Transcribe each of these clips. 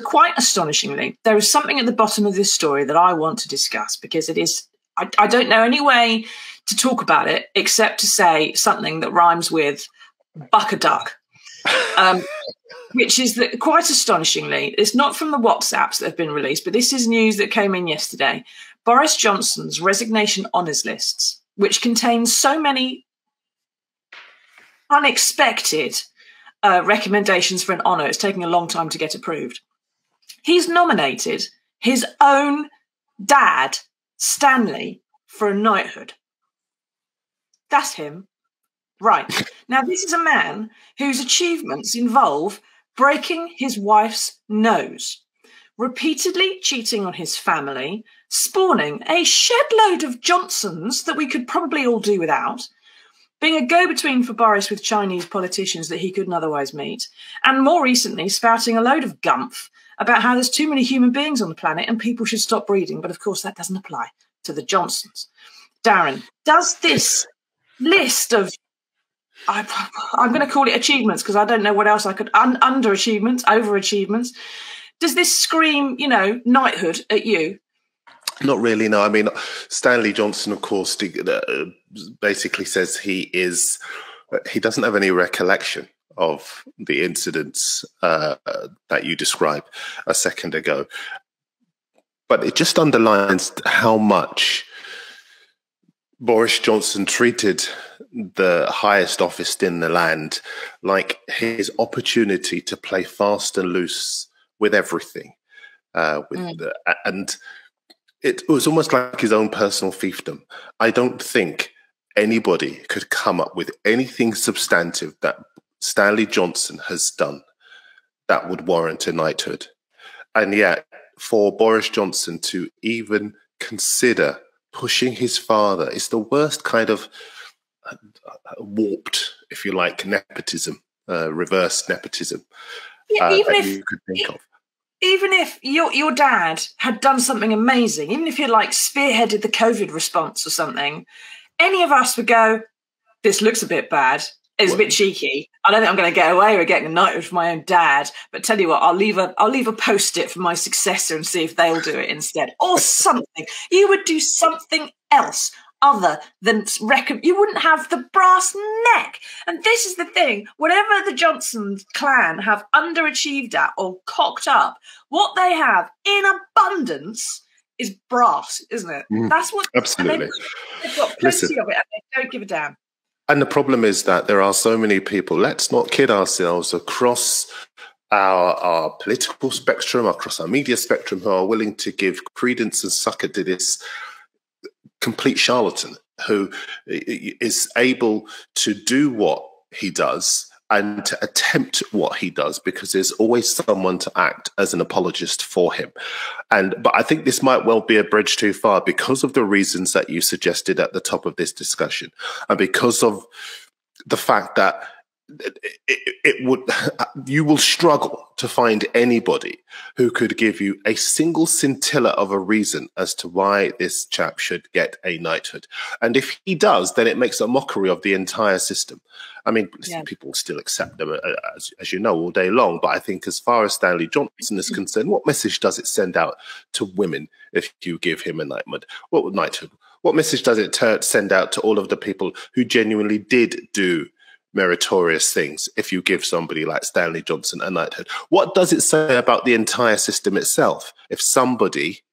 quite astonishingly, there is something at the bottom of this story that I want to discuss, because it is, I don't know any way to talk about it except to say something that rhymes with buck a duck, which is that quite astonishingly, it's not from the WhatsApps that have been released, but this is news that came in yesterday. Boris Johnson's resignation honours lists, which contains so many unexpected recommendations for an honour, it's taking a long time to get approved. He's nominated his own dad, Stanley, for a knighthood. That's him. Right. Now, this is a man whose achievements involve breaking his wife's nose, repeatedly cheating on his family, spawning a shed load of Johnsons that we could probably all do without, being a go-between for Boris with Chinese politicians that he couldn't otherwise meet, and more recently spouting a load of gumph about how there's too many human beings on the planet and people should stop breeding. But of course, that doesn't apply to the Johnsons. Darren, does this list of, I'm going to call it achievements because I don't know what else I could, underachievements, overachievements, does this scream, you know, knighthood at you? Not really, no. I mean, Stanley Johnson, of course, basically says he doesn't have any recollection of the incidents that you described a second ago. But it just underlines how much Boris Johnson treated the highest office in the land like his opportunity to play fast and loose with everything. And it was almost like his own personal fiefdom. I don't think anybody could come up with anything substantive that Stanley Johnson has done that would warrant a knighthood. And yet, for Boris Johnson to even consider pushing his father is the worst kind of warped, if you like, nepotism, reverse nepotism that you could think of. Even if your dad had done something amazing, even if he had like spearheaded the COVID response or something, any of us would go, this looks a bit bad. It's a bit cheeky. I don't think I'm going to get away with getting a knighthood for my own dad. But tell you what, I'll leave a post-it for my successor and see if they'll do it instead, or something. You would do something else other than you wouldn't have the brass neck. And this is the thing: whatever the Johnson clan have underachieved at or cocked up, what they have in abundance is brass, isn't it? That's what absolutely. They've got plenty of it, and they don't give a damn. And the problem is that there are so many people, let's not kid ourselves, across our political spectrum, across our media spectrum, who are willing to give credence and succor to this complete charlatan who is able to do what he does and to attempt what he does because there's always someone to act as an apologist for him. But I think this might well be a bridge too far because of the reasons that you suggested at the top of this discussion, and because of the fact that you will struggle to find anybody who could give you a single scintilla of a reason as to why this chap should get a knighthood. And if he does, then it makes a mockery of the entire system. I mean, people still accept them, as you know, all day long. But I think as far as Stanley Johnson is concerned, what message does it send out to women if you give him a knighthood? What message does it send out to all of the people who genuinely did do meritorious things if you give somebody like Stanley Johnson a knighthood? What does it say about the entire system itself if somebody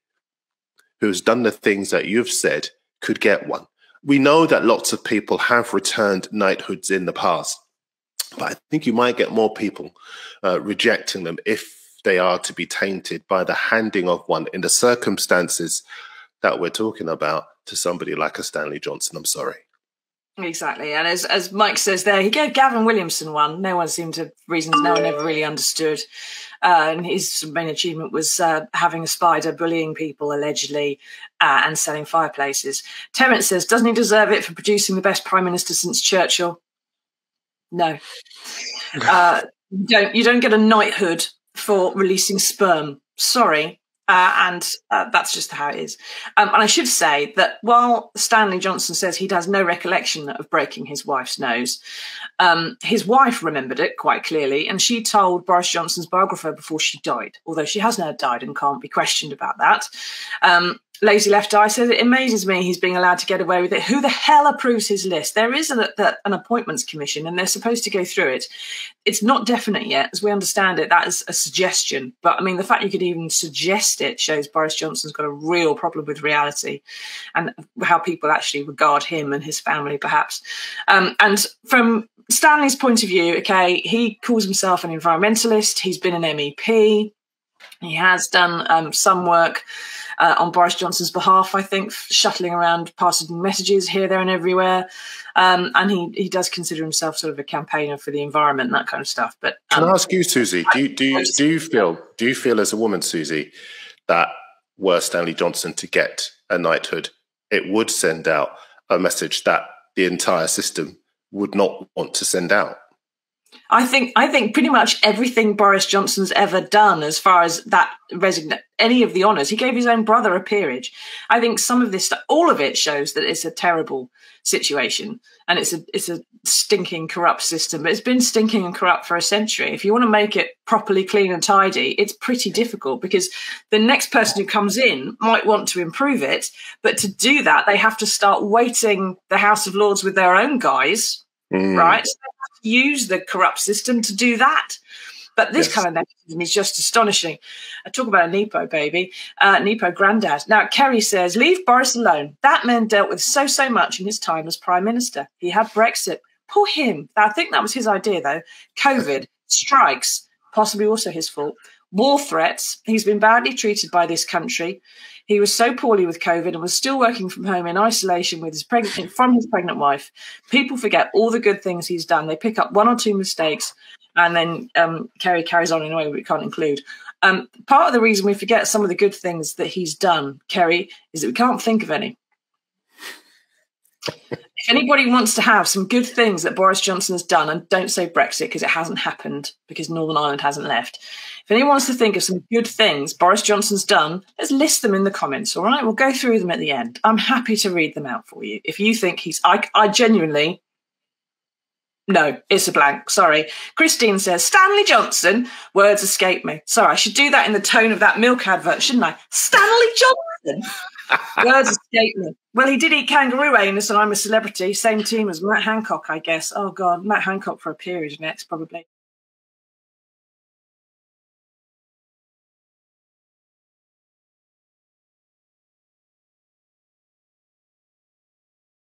who's done the things that you've said could get one? We know that lots of people have returned knighthoods in the past, but I think you might get more people rejecting them if they are to be tainted by the handing of one in the circumstances that we're talking about to somebody like a Stanley Johnson. I'm sorry. Exactly. And as Mike says there, he gave Gavin Williamson one. No one seemed to, reasons no one ever really understood. And his main achievement was having a spider bullying people, allegedly, and selling fireplaces. Terence says, doesn't he deserve it for producing the best prime minister since Churchill? No. You don't get a knighthood for releasing sperm. Sorry. And that's just how it is. And I should say that while Stanley Johnson says he has no recollection of breaking his wife's nose, his wife remembered it quite clearly, and she told Boris Johnson's biographer before she died, although she has now died and can't be questioned about that. Lazy Left Eye says, it amazes me he's being allowed to get away with it. Who the hell approves his list? There is an appointments commission and they're supposed to go through it. It's not definite yet. As we understand it, that is a suggestion. But I mean, the fact you could even suggest it shows Boris Johnson's got a real problem with reality and how people actually regard him and his family, perhaps. And from Stanley's point of view, okay, he calls himself an environmentalist. He's been an MEP. He has done some work on Boris Johnson's behalf, I think, shuttling around, passing messages here, there and everywhere. And he does consider himself sort of a campaigner for the environment and that kind of stuff. But can I ask you, Susie, do you feel as a woman, Susie, that were Stanley Johnson to get a knighthood, it would send out a message that the entire system would not want to send out? I think pretty much everything Boris Johnson's ever done, as far as that any of the honours, he gave his own brother a peerage. I think some of this stuff, all of it, shows that it's a terrible situation and it's a stinking, corrupt system. But it's been stinking and corrupt for a century. If you want to make it properly clean and tidy, it's pretty difficult because the next person who comes in might want to improve it, but to do that, they have to start weighting the House of Lords with their own guys, right? So they have to use the corrupt system to do that. But this kind of nepotism is just astonishing. I talk about a Nepo baby, Nepo granddad. Now, Kerry says, leave Boris alone. That man dealt with so much in his time as Prime Minister. He had Brexit. Poor him. I think that was his idea, though. COVID, strikes, possibly also his fault. War threats. He's been badly treated by this country. He was so poorly with COVID and was still working from home in isolation with from his pregnant wife. People forget all the good things he's done. They pick up one or two mistakes. And then Kerry carries on in a way we can't include. Part of the reason we forget some of the good things that he's done, Kerry, is that we can't think of any. If anybody wants to have some good things that Boris Johnson has done, and don't say Brexit because it hasn't happened, because Northern Ireland hasn't left. If anyone wants to think of some good things Boris Johnson's done, let's list them in the comments, all right? We'll go through them at the end. I'm happy to read them out for you. If you think I genuinely... No, it's a blank. Sorry. Christine says, Stanley Johnson. Words escape me. Sorry, I should do that in the tone of that milk advert, shouldn't I? Stanley Johnson. Words escape me. Well, he did eat kangaroo anus and I'm a celebrity. Same team as Matt Hancock, I guess. Oh, God. Matt Hancock for a period next, probably.